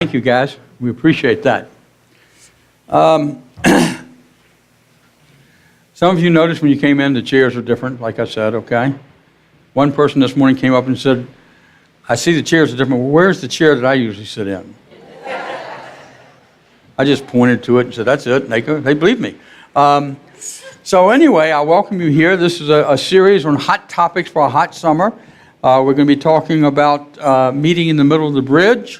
Thank you, guys. We appreciate that. Some of you noticed when you came in, the chairs are different, like I said, okay? One person this morning came up and said, I see the chairs are different. Well, where's the chair that I usually sit in? I just pointed to it and said, that's it. And they believed me. So anyway, I welcome you here. This is a series on hot topics for a hot summer. We're going to be talking about meeting in the middle of the bridge,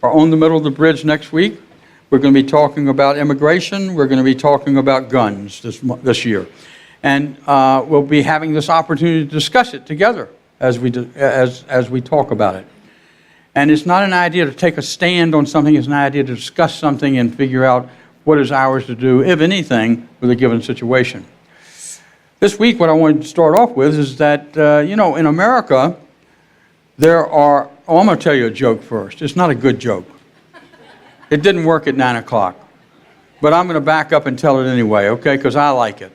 or on the middle of the bridge next week. We're going to be talking about immigration. We're going to be talking about guns this year. And we'll be having this opportunity to discuss it together as we talk about it. And it's not an idea to take a stand on something. It's an idea to discuss something and figure out what is ours to do, if anything, with a given situation. This week, what I wanted to start off with is that, in America, there are... Oh, I'm going to tell you a joke first. It's not a good joke. It didn't work at 9 o'clock. But I'm going to back up and tell it anyway, okay? Because I like it.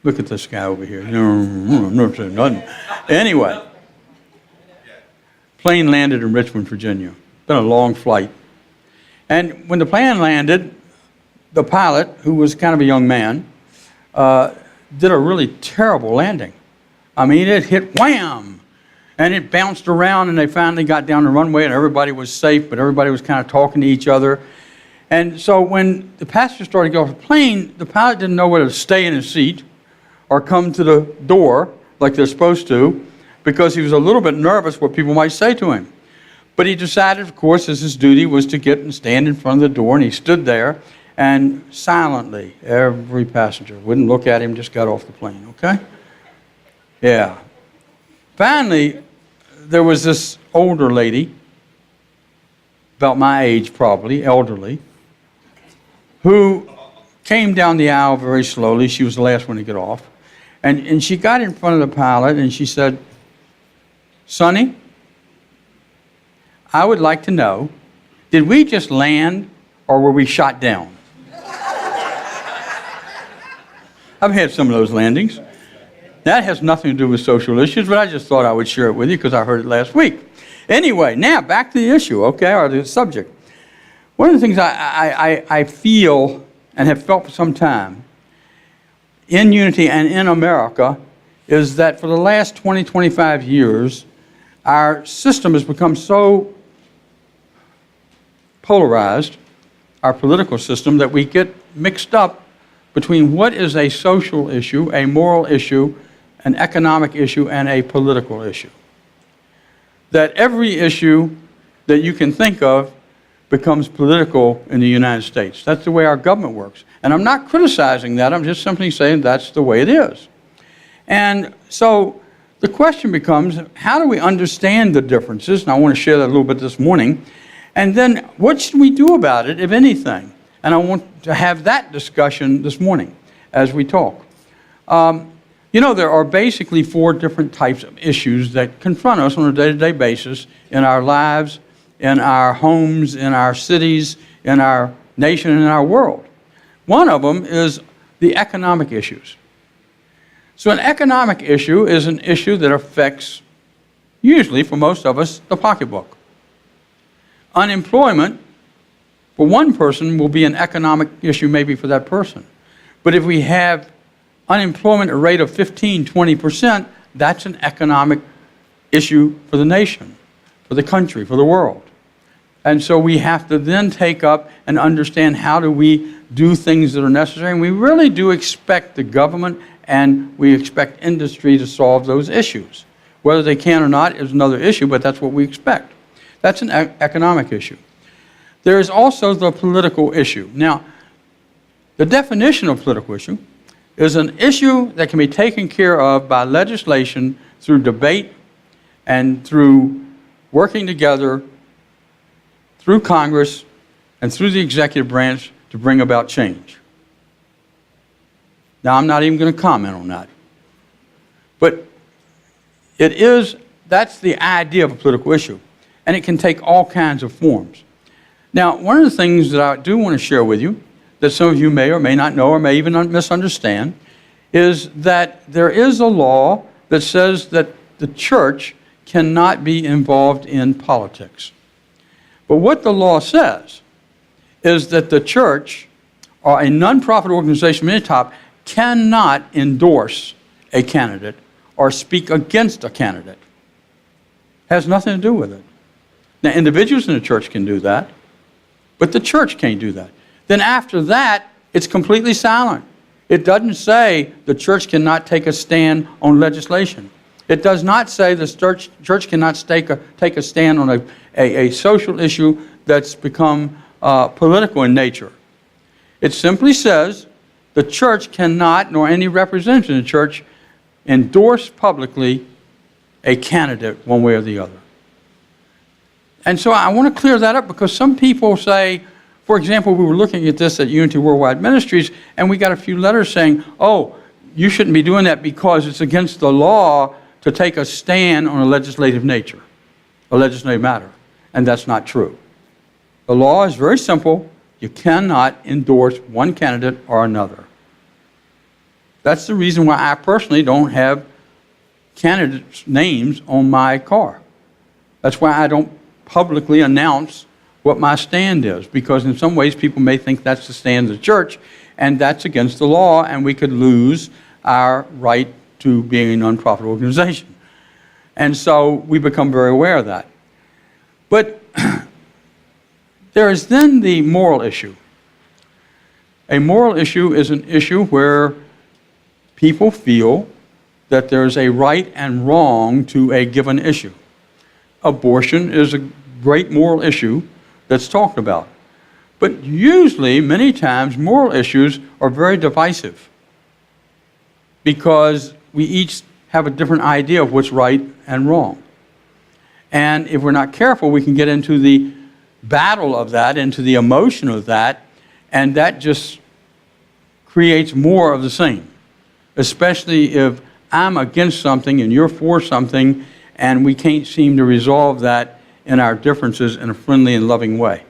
Look at this guy over here. I'm not saying nothing. Anyway, plane landed in Richmond, Virginia. Been a long flight. And when the plane landed, the pilot, who was kind of a young man, did a really terrible landing. I mean, it hit wham! And it bounced around, and they finally got down the runway, and everybody was safe, but everybody was kind of talking to each other. And so when the passengers started to get off the plane, the pilot didn't know whether to stay in his seat or come to the door like they're supposed to, because he was a little bit nervous what people might say to him. But he decided, of course, as his duty was to get and stand in front of the door, and he stood there, and silently, every passenger wouldn't look at him, just got off the plane, okay? Yeah. Finally, there was this older lady, about my age probably, elderly, who came down the aisle very slowly. She was the last one to get off. And she got in front of the pilot and she said, Sonny, I would like to know, did we just land or were we shot down? I've had some of those landings. That has nothing to do with social issues, but I just thought I would share it with you because I heard it last week. Anyway, now back to the issue, okay, or the subject. One of the things I feel and have felt for some time in Unity and in America is that for the last 20, 25 years, our system has become so polarized, our political system, that we get mixed up between what is a social issue, a moral issue, an economic issue, and a political issue. That every issue that you can think of becomes political in the United States. That's the way our government works. And I'm not criticizing that, I'm just simply saying that's the way it is. And so the question becomes, how do we understand the differences? And I want to share that a little bit this morning. And then what should we do about it, if anything? And I want to have that discussion this morning as we talk. There are basically 4 different types of issues that confront us on a day-to-day basis in our lives, in our homes, in our cities, in our nation, and in our world. One of them is the economic issues. So an economic issue is an issue that affects, usually for most of us, the pocketbook. Unemployment for one person will be an economic issue maybe for that person. But if we have unemployment at a rate of 15, 20%, that's an economic issue for the nation, for the country, for the world. And so we have to then take up and understand how do we do things that are necessary. And we really do expect the government and we expect industry to solve those issues. Whether they can or not is another issue, but that's what we expect. That's an economic issue. There is also the political issue. Now, the definition of political issue is an issue that can be taken care of by legislation through debate and through working together through Congress and through the executive branch to bring about change. Now, I'm not even going to comment on that. But that's the idea of a political issue. And it can take all kinds of forms. Now, one of the things that I do want to share with you that some of you may or may not know or may even misunderstand is that there is a law that says that the church cannot be involved in politics. But what the law says is that the church or a nonprofit organization of any type cannot endorse a candidate or speak against a candidate. Has nothing to do with it. Now, individuals in the church can do that, but the church can't do that. Then after that, it's completely silent. It doesn't say the church cannot take a stand on legislation. It does not say the church cannot take a stand on a social issue that's become political in nature. It simply says the church cannot, nor any representative in the church, endorse publicly a candidate one way or the other. And so I want to clear that up because some people say, for example, we were looking at this at Unity Worldwide Ministries, and we got a few letters saying, oh, you shouldn't be doing that because it's against the law to take a stand on a legislative nature, a legislative matter. And that's not true. The law is very simple. You cannot endorse one candidate or another. That's the reason why I personally don't have candidates' names on my car. That's why I don't publicly announce what my stand is, because in some ways people may think that's the stand of the church, and that's against the law, and we could lose our right to being a nonprofit organization. And so we become very aware of that. But there is then the moral issue. A moral issue is an issue where people feel that there's a right and wrong to a given issue. Abortion is a great moral issue that's talked about. But usually, many times, moral issues are very divisive because we each have a different idea of what's right and wrong. And if we're not careful, we can get into the battle of that, into the emotion of that, and that just creates more of the same, especially if I'm against something and you're for something, and we can't seem to resolve that in our differences in a friendly and loving way.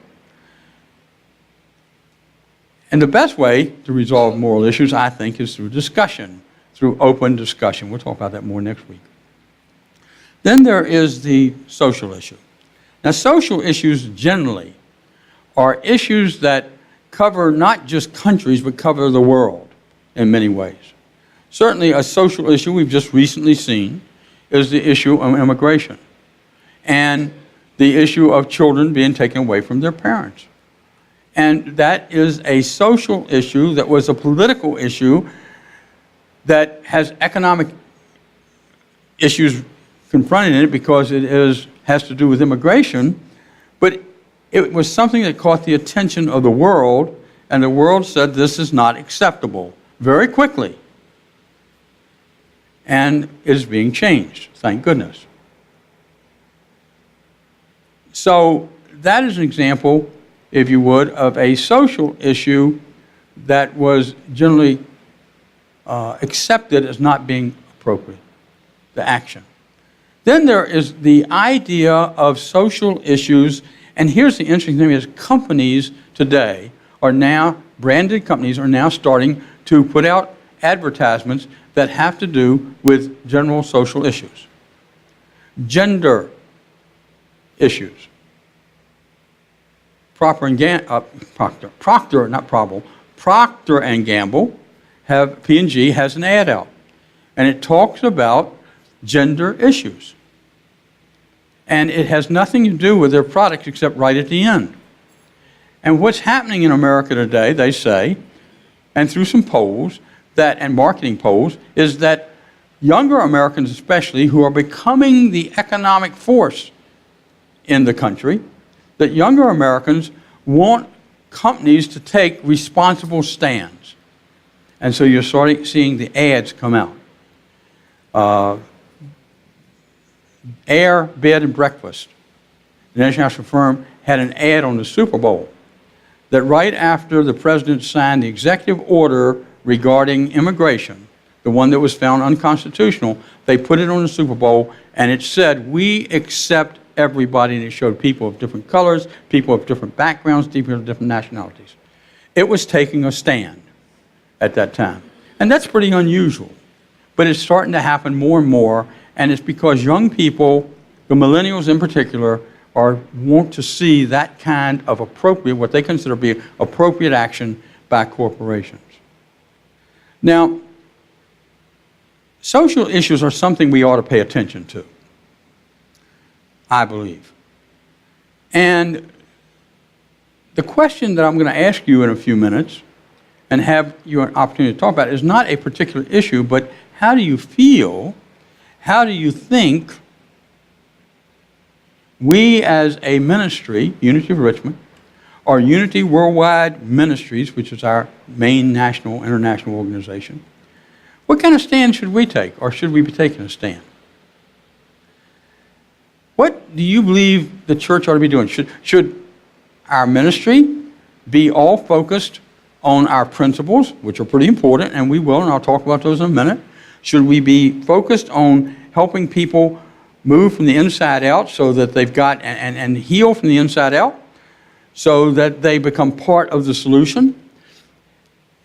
And the best way to resolve moral issues, I think, is through discussion, through open discussion. We'll talk about that more next week. Then there is the social issue. Now, social issues generally are issues that cover not just countries, but cover the world in many ways. Certainly, a social issue we've just recently seen is the issue of immigration and the issue of children being taken away from their parents. And that is a social issue that was a political issue that has economic issues confronted in it because it has to do with immigration, but it was something that caught the attention of the world, and the world said this is not acceptable very quickly. And is being changed, thank goodness. So that is an example, if you would, of a social issue that was generally accepted as not being appropriate, the action. Then there is the idea of social issues, and here's the interesting thing is companies today are now, branded companies are now starting to put out advertisements that have to do with general social issues. Gender issues. Procter and Gamble P&G has an ad out, and it talks about gender issues. And it has nothing to do with their products except right at the end. And what's happening in America today, they say, and through some polls, and marketing polls, is that younger Americans especially, who are becoming the economic force in the country, that younger Americans want companies to take responsible stands. And so you're starting seeing the ads come out. Air, Bed, and Breakfast, the international firm, had an ad on the Super Bowl that right after the president signed the executive order regarding immigration, the one that was found unconstitutional, they put it on the Super Bowl, and it said, "We accept everybody," and it showed people of different colors, people of different backgrounds, people of different nationalities. It was taking a stand at that time. And that's pretty unusual. But it's starting to happen more and more, and it's because young people, the millennials in particular, or want to see that kind of appropriate, what they consider to be appropriate action by corporations. Now, social issues are something we ought to pay attention to, I believe. And the question that I'm going to ask you in a few minutes and have you an opportunity to talk about is not a particular issue, but how do you feel, how do you think we as a ministry, Unity of Richmond, or Unity Worldwide Ministries, which is our main national, international organization, what kind of stand should we take, or should we be taking a stand? What do you believe the church ought to be doing? Should our ministry be all focused on our principles, which are pretty important, and we will, and I'll talk about those in a minute? Should we be focused on helping people move from the inside out so that they've got, and heal from the inside out, so that they become part of the solution?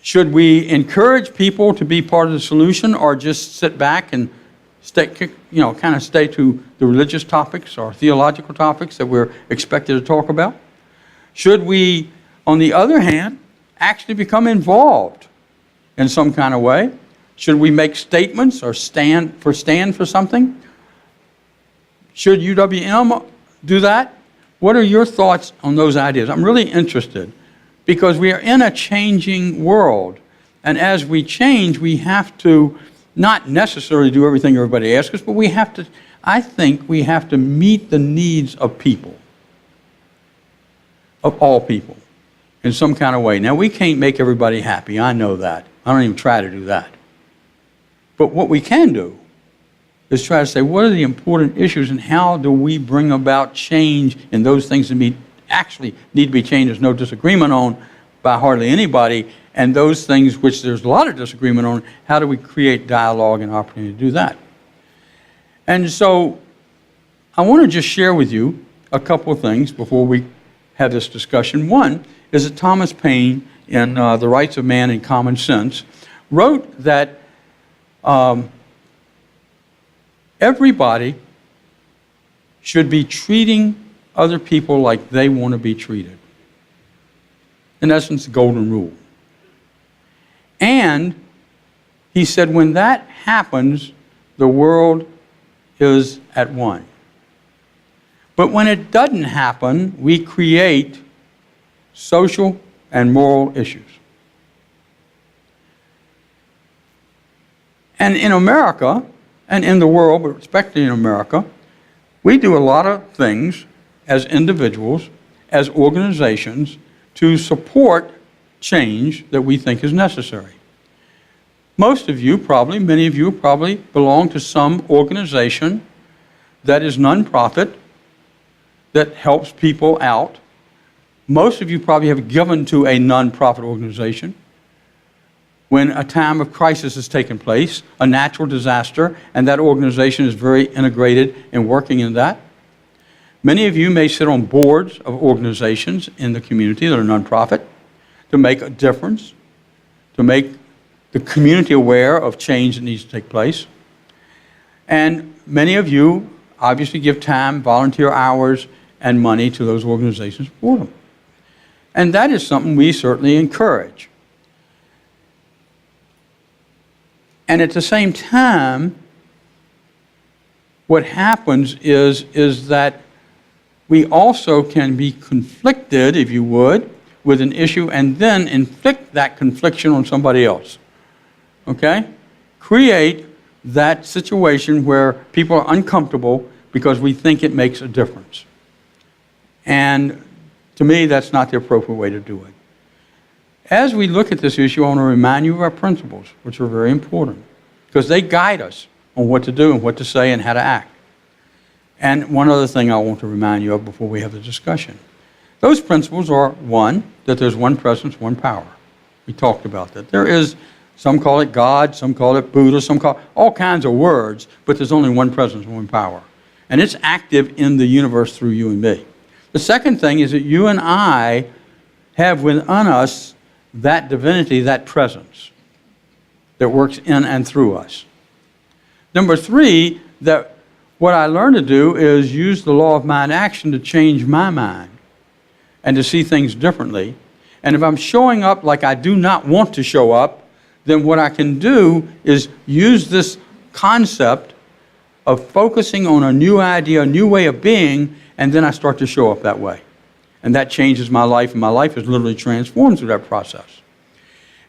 Should we encourage people to be part of the solution, or just sit back and stay to the religious topics or theological topics that we're expected to talk about? Should we, on the other hand, actually become involved in some kind of way? Should we make statements or stand for something? Should UWM do that? What are your thoughts on those ideas? I'm really interested, because we are in a changing world. And as we change, we have to not necessarily do everything everybody asks us, but I think we have to meet the needs of people, of all people, in some kind of way. Now, we can't make everybody happy. I know that. I don't even try to do that. But what we can do is try to say, what are the important issues, and how do we bring about change in those things that actually need to be changed? There's no disagreement on by hardly anybody, and those things which there's a lot of disagreement on, how do we create dialogue and opportunity to do that? And so I want to just share with you a couple of things before we have this discussion. One is that Thomas Paine, in The Rights of Man and Common Sense, wrote that everybody should be treating other people like they want to be treated. In essence, the golden rule. And he said, when that happens, the world is at one. But when it doesn't happen, we create social and moral issues. And in America, and in the world, but especially in America, we do a lot of things as individuals, as organizations, to support change that we think is necessary. Most of you probably, many of you probably belong to some organization that is nonprofit, that helps people out. Most of you probably have given to a nonprofit organization when a time of crisis has taken place, a natural disaster, and that organization is very integrated in working in that. Many of you may sit on boards of organizations in the community that are nonprofit to make a difference, to make the community aware of change that needs to take place. And many of you obviously give time, volunteer hours, and money to those organizations for them. And that is something we certainly encourage. And at the same time, what happens is that we also can be conflicted, if you would, with an issue and then inflict that confliction on somebody else. Okay? Create that situation where people are uncomfortable because we think it makes a difference. And to me, that's not the appropriate way to do it. As we look at this issue, I want to remind you of our principles, which are very important, because they guide us on what to do and what to say and how to act. And one other thing I want to remind you of before we have the discussion. Those principles are, one, that there's one presence, one power. We talked about that. There is, some call it God, some call it Buddha, some call it all kinds of words, but there's only one presence, one power. And it's active in the universe through you and me. The second thing is that you and I have within us that divinity, that presence that works in and through us. Number three, that what I learned to do is use the law of mind action to change my mind and to see things differently. And if I'm showing up like I do not want to show up, then what I can do is use this concept of focusing on a new idea, a new way of being, and then I start to show up that way. And that changes my life, and my life is literally transformed through that process.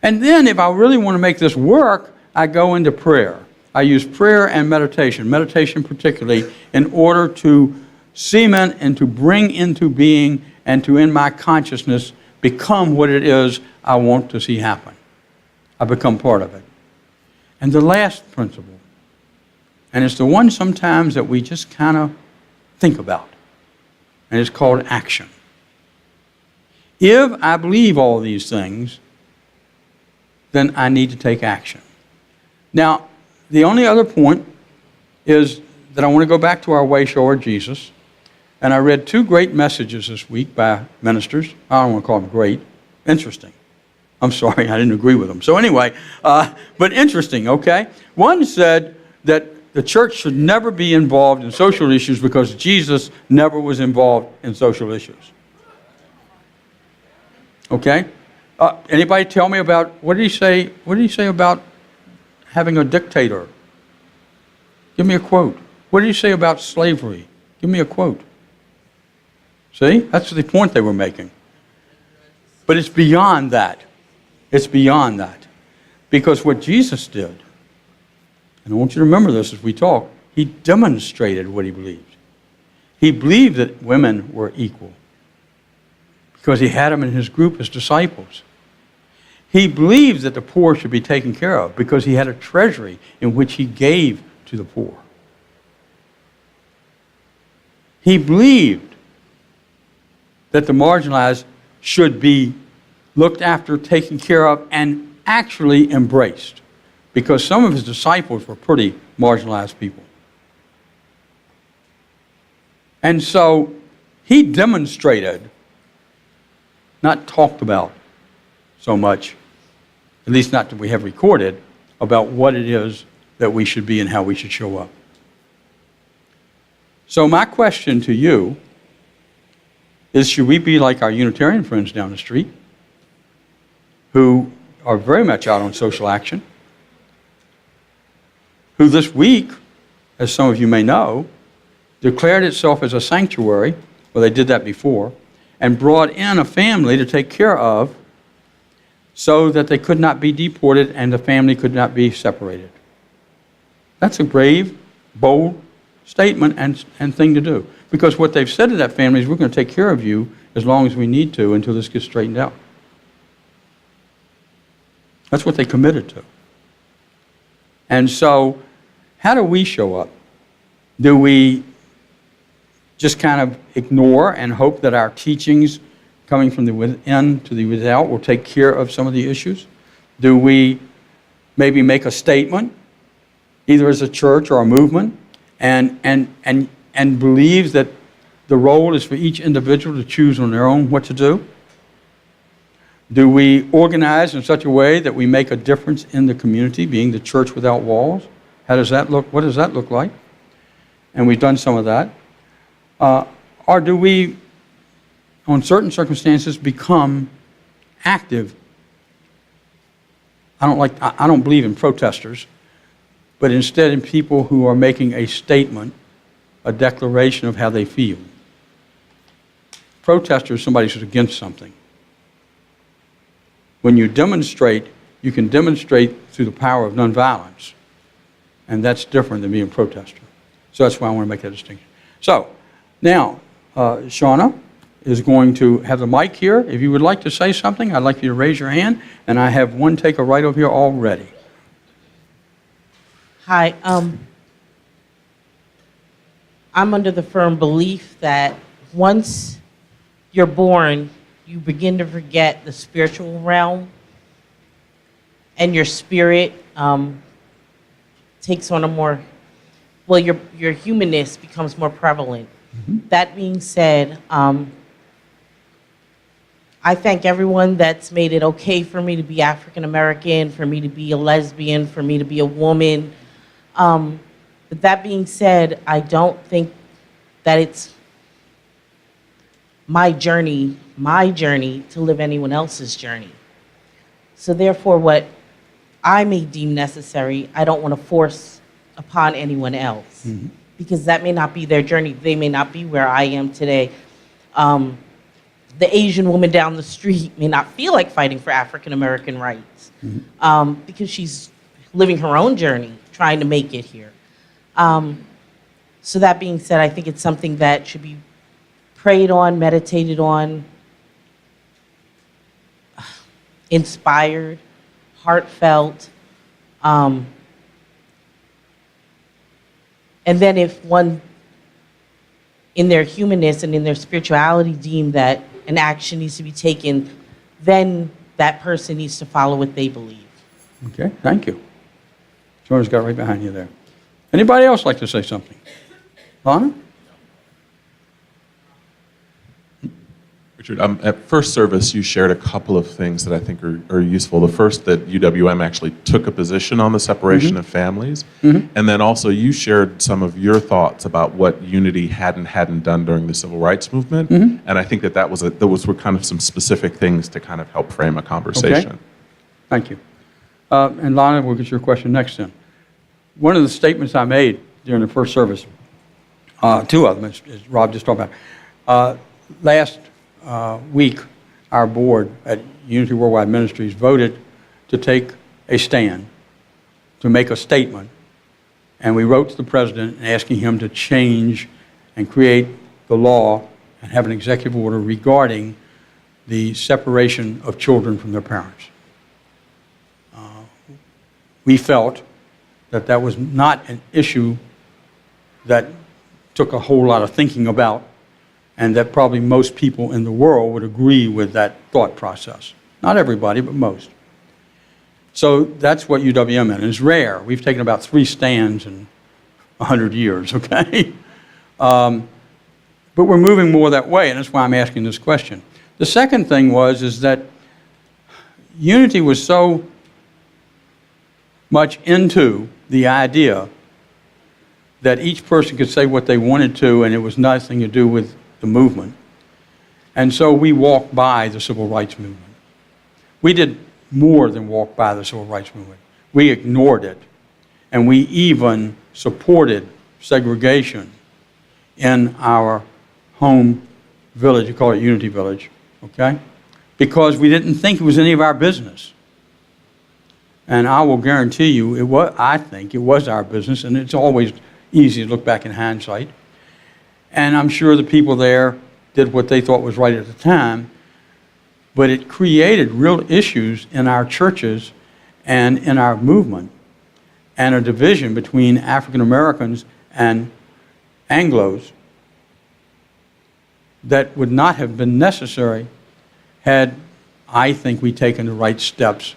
And then if I really want to make this work, I go into prayer. I use prayer and meditation particularly, in order to cement and to bring into being and to, in my consciousness, become what it is I want to see happen. I become part of it. And the last principle, and it's the one sometimes that we just kind of think about, and it's called action. If I believe all these things, then I need to take action. Now, the only other point is that I want to go back to our way shower, Jesus. And I read 2 great messages this week by ministers. I don't want to call them great. Interesting. I'm sorry, I didn't agree with them. So anyway, but interesting, okay? One said that the church should never be involved in social issues because Jesus never was involved in social issues. Okay? Anybody tell me about, what did he say about having a dictator? Give me a quote. What did he say about slavery? Give me a quote. See? That's the point they were making. But it's beyond that. It's beyond that. Because what Jesus did, and I want you to remember this as we talk, he demonstrated what he believed. He believed that women were equal because he had them in his group as disciples. He believed that the poor should be taken care of because he had a treasury in which he gave to the poor. He believed that the marginalized should be looked after, taken care of, and actually embraced, because some of his disciples were pretty marginalized people. And so he demonstrated, not talked about so much, at least not that we have recorded, about what it is that we should be and how we should show up. So my question to you is, should we be like our Unitarian friends down the street, who are very much out on social action, who this week, as some of you may know, declared itself as a sanctuary, well, they did that before, and brought in a family to take care of so that they could not be deported and the family could not be separated. That's a brave, bold statement and thing to do. Because what they've said to that family is, we're going to take care of you as long as we need to until this gets straightened out. That's what they committed to. And so, how do we show up? Do we just kind of ignore and hope that our teachings coming from the within to the without will take care of some of the issues? Do we maybe make a statement, either as a church or a movement, and believe that the role is for each individual to choose on their own what to do? Do we organize in such a way that we make a difference in the community, being the church without walls? How does that look? What does that look like? And we've done some of that. Or do we, on certain circumstances, become active? I don't believe in protesters, but instead in people who are making a statement, a declaration of how they feel. Protester is somebody who's against something. When you demonstrate, you can demonstrate through the power of nonviolence. And that's different than being a protester. So that's why I want to make that distinction. So, now, Shauna is going to have the mic here. If you would like to say something, I'd like you to raise your hand. And I have one taker right over here already. Hi. I'm under the firm belief that once you're born, you begin to forget the spiritual realm, and your spirit takes on a more, well, your humanness becomes more prevalent. Mm-hmm. That being said, I thank everyone that's made it okay for me to be African American, for me to be a lesbian, for me to be a woman. But But that being said, I don't think that it's my journey to live anyone else's journey. So therefore, what I may deem necessary, I don't want to force upon anyone else, because that may not be their journey. They may not be where I am today. The Asian woman down the street may not feel like fighting for African American rights, because she's living her own journey, trying to make it here. So that being said, I think it's something that should be prayed on, meditated on, inspired, heartfelt. And then if one, in their humanness and in their spirituality, deem that an action needs to be taken, then that person needs to follow what they believe. Okay, thank you. Jordan's got right behind you there. Anybody else like to say something? Lana? Richard, at first service, you shared a couple of things that I think are useful. The first, that UWM actually took a position on the separation of families. And then also you shared some of your thoughts about what Unity hadn't done during the Civil Rights Movement. And I think those were kind of some specific things to kind of help frame a conversation. Okay. Thank you. And Lana, we'll get your question next then. One of the statements I made during the first service, two of them, as Rob just talked about. Last week, our board at Unity Worldwide Ministries voted to take a stand, to make a statement, and we wrote to the president asking him to change and create the law and have an executive order regarding the separation of children from their parents. We felt that that was not an issue that took a whole lot of thinking about, and that probably most people in the world would agree with that thought process. Not everybody, but most. So that's what UWM is. It's rare. We've taken about 3 stands in 100 years, okay? But we're moving more that way, and that's why I'm asking this question. The second thing is that Unity was so much into the idea that each person could say what they wanted to, and it was nothing to do with the movement. And so we walked by the Civil Rights Movement. We did more than walk by the Civil Rights Movement. We ignored it, and we even supported segregation in our home village. You call it Unity Village, okay? Because we didn't think it was any of our business. And I will guarantee you, I think it was our business, and it's always easy to look back in hindsight. And I'm sure the people there did what they thought was right at the time, but it created real issues in our churches and in our movement, and a division between African Americans and Anglos that would not have been necessary had, I think, we taken the right steps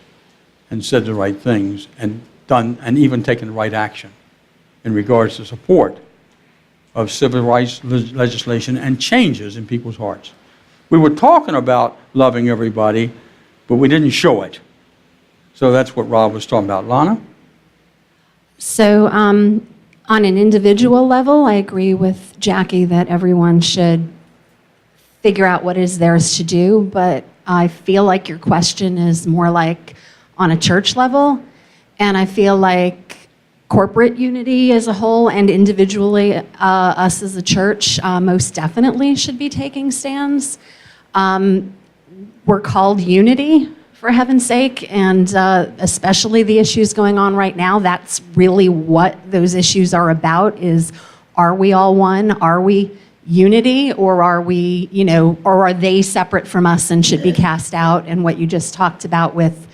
and said the right things and even taken the right action in regards to support of civil rights legislation and changes in people's hearts. We were talking about loving everybody, but we didn't show it. So that's what Rob was talking about. Lana? So on an individual level, I agree with Jackie that everyone should figure out what is theirs to do, but I feel like your question is more like on a church level, and I feel like corporate unity as a whole and individually, us as a church, most definitely should be taking stands. We're called unity, for heaven's sake, and especially the issues going on right now, that's really what those issues are about, is are we all one? Are we unity, or are we, or are they separate from us and should be cast out? And what you just talked about with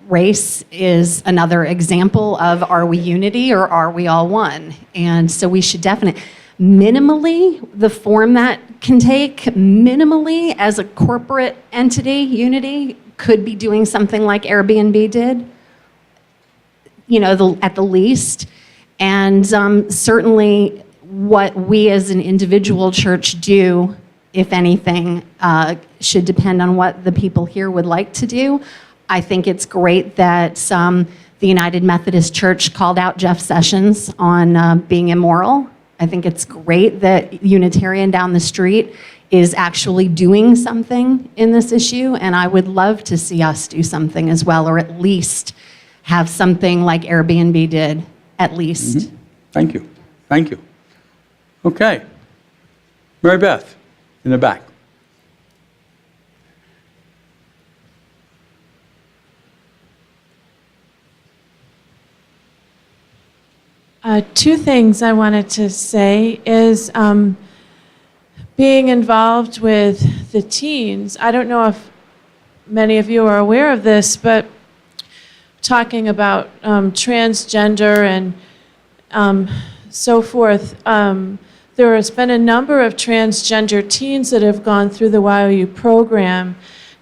race is another example of, are we unity or are we all one? And so we should definitely, minimally, the form that can take, minimally as a corporate entity, unity could be doing something like Airbnb did, at the least. And certainly what we as an individual church do, if anything, should depend on what the people here would like to do. I think it's great that the United Methodist Church called out Jeff Sessions on being immoral. I think it's great that Unitarian down the street is actually doing something in this issue, and I would love to see us do something as well, or at least have something like Airbnb did, at least. Thank you. Thank you. Okay. Mary Beth, in the back. Two things I wanted to say is being involved with the teens. I don't know if many of you are aware of this, but talking about transgender and so forth, there has been a number of transgender teens that have gone through the YOU program,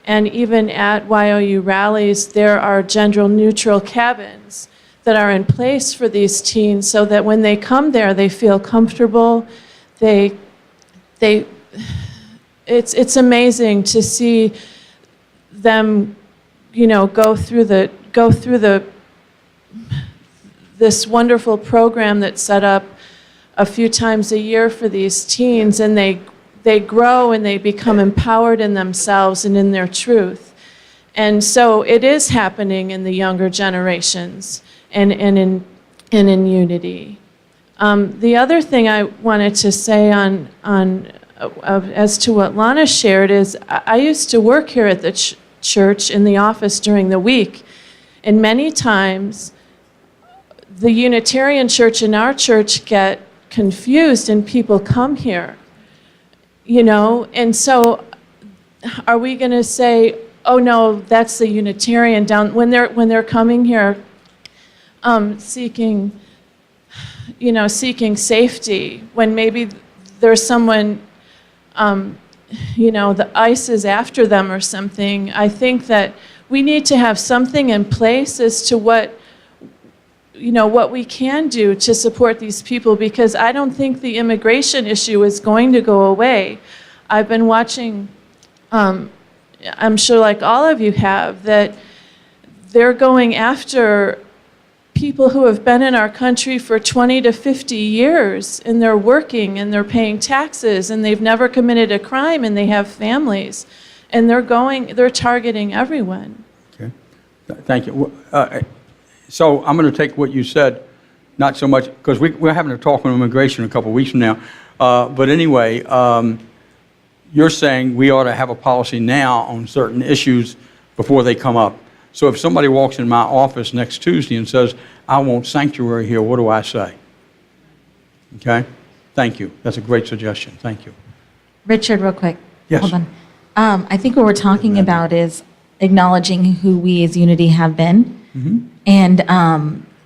and even at YOU rallies, there are gender-neutral cabins that are in place for these teens so that when they come there, they feel comfortable. It's amazing to see them, go through this wonderful program that's set up a few times a year for these teens, and they grow and they become empowered in themselves and in their truth. And so it is happening in the younger generations and in unity. The other thing I wanted to say as to what Lana shared is I used to work here at the church in the office during the week, and many times the Unitarian church and our church get confused and people come here, and so are we going to say, oh no, that's the Unitarian down when they're coming here seeking safety, when maybe there's someone, the ICE is after them or something. I think that we need to have something in place as to what we can do to support these people, because I don't think the immigration issue is going to go away. I've been watching, I'm sure like all of you have, that they're going after people who have been in our country for 20 to 50 years, and they're working and they're paying taxes and they've never committed a crime and they have families, and they're targeting everyone. Okay. Thank you. So I'm going to take what you said, not so much, because we're having a talk on immigration in a couple of weeks from now. But anyway, you're saying we ought to have a policy now on certain issues before they come up. So if somebody walks in my office next Tuesday and says, I want sanctuary here, what do I say? Okay? Thank you. That's a great suggestion. Thank you. Richard, real quick. Yes. Hold on. I think what we're talking about is acknowledging who we as Unity have been, and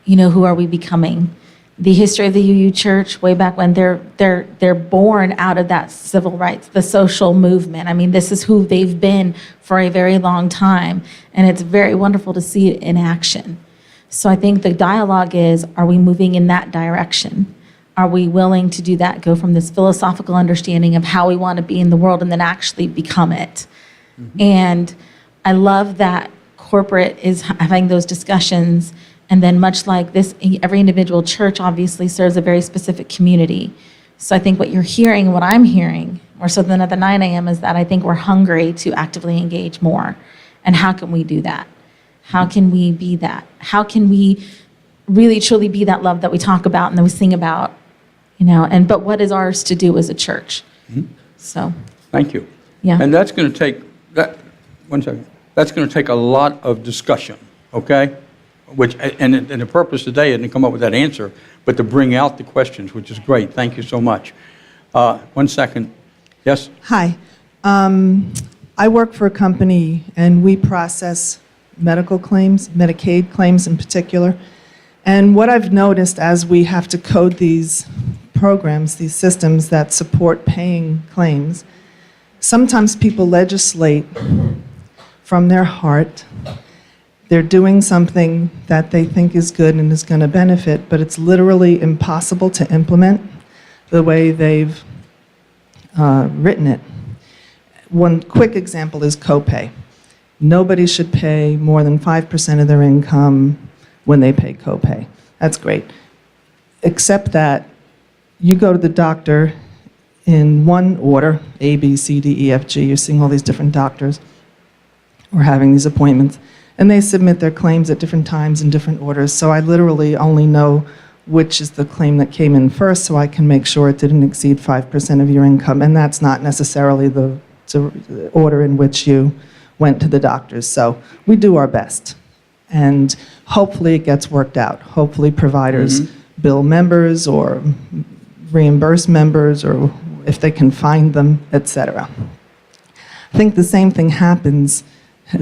who are we becoming. The history of the UU Church, way back when, they're born out of that civil rights, the social movement. I mean, this is who they've been for a very long time, and it's very wonderful to see it in action. So I think the dialogue is, are we moving in that direction? Are we willing to do that, go from this philosophical understanding of how we want to be in the world and then actually become it? And I love that corporate is having those discussions. And then much like this, every individual church obviously serves a very specific community. So I think what you're hearing, what I'm hearing, more so than at the 9 a.m., is that I think we're hungry to actively engage more. And how can we do that? How can we be that? How can we really truly be that love that we talk about and that we sing about? But what is ours to do as a church? So. Thank you. Yeah. And that's going to take, that's going to take a lot of discussion, okay? And the purpose today isn't to come up with that answer, but to bring out the questions, which is great. Thank you so much. 1 second. Yes? Hi. I work for a company, and we process medical claims, Medicaid claims in particular. And what I've noticed as we have to code these programs, these systems that support paying claims, sometimes people legislate from their heart. They're doing something that they think is good and is going to benefit, but it's literally impossible to implement the way they've written it. One quick example is copay. Nobody should pay more than 5% of their income when they pay copay. That's great. Except that you go to the doctor in one order, A, B, C, D, E, F, G. You're seeing all these different doctors or having these appointments, and they submit their claims at different times in different orders. So I literally only know which is the claim that came in first, so I can make sure it didn't exceed 5% of your income, and that's not necessarily the order in which you went to the doctors. So we do our best, and hopefully it gets worked out. Hopefully providers bill members or reimburse members, or if they can find them, etc. I think the same thing is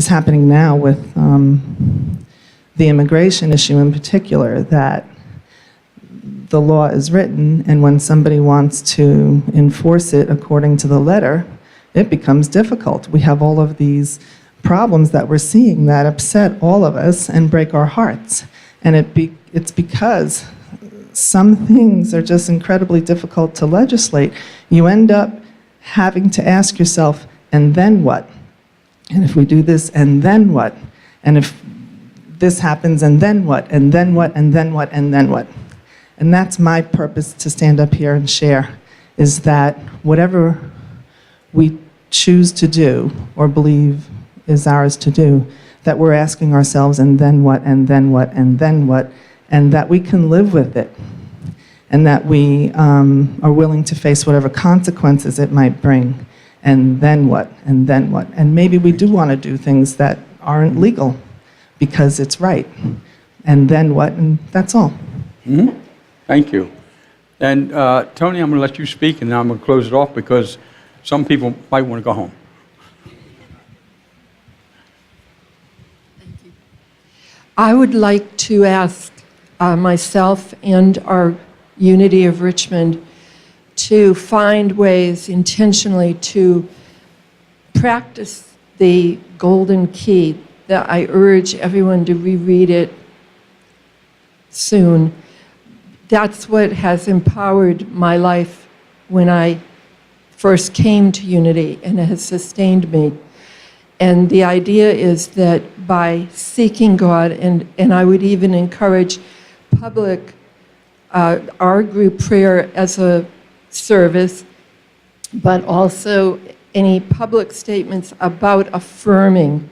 happening now with the immigration issue in particular, that the law is written, and when somebody wants to enforce it according to the letter, it becomes difficult. We have all of these problems that we're seeing that upset all of us and break our hearts. And it's because some things are just incredibly difficult to legislate. You end up having to ask yourself, and then what? And if we do this, and then what? And if this happens, and then what? And then what? And then what? And then what? And that's my purpose to stand up here and share, is that whatever we choose to do or believe is ours to do, that we're asking ourselves, and then what, and then what, and then what, and that we can live with it, and that we are willing to face whatever consequences it might bring, and then what, and then what. And maybe we do want to do things that aren't legal because it's right, and then what, and that's all. Mm-hmm. Thank you. And Tony, I'm going to let you speak, and then I'm going to close it off because some people might want to go home. I would like to ask myself and our Unity of Richmond to find ways intentionally to practice the golden key, that I urge everyone to reread it soon. That's what has empowered my life when I first came to Unity, and it has sustained me. And the idea is that by seeking God, and I would even encourage public, our group prayer as a service, but also any public statements about affirming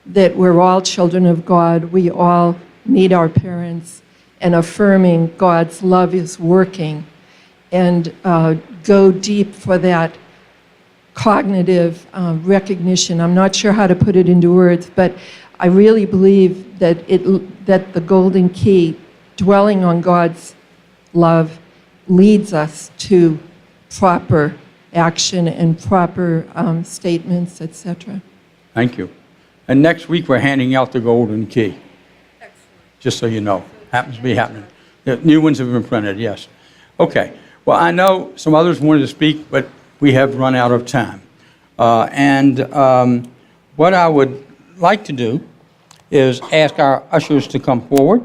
that we're all children of God, we all need our parents, and affirming God's love is working, and go deep for that cognitive recognition. I'm not sure how to put it into words, but I really believe that that the golden key, dwelling on God's love, leads us to proper action and proper statements, etc. Thank you. And next week, we're handing out the golden key. Excellent. Just so you know. Happens to be happening. The new ones have been printed, yes. Okay. Well, I know some others wanted to speak, but we have run out of time. What I would like to do is ask our ushers to come forward.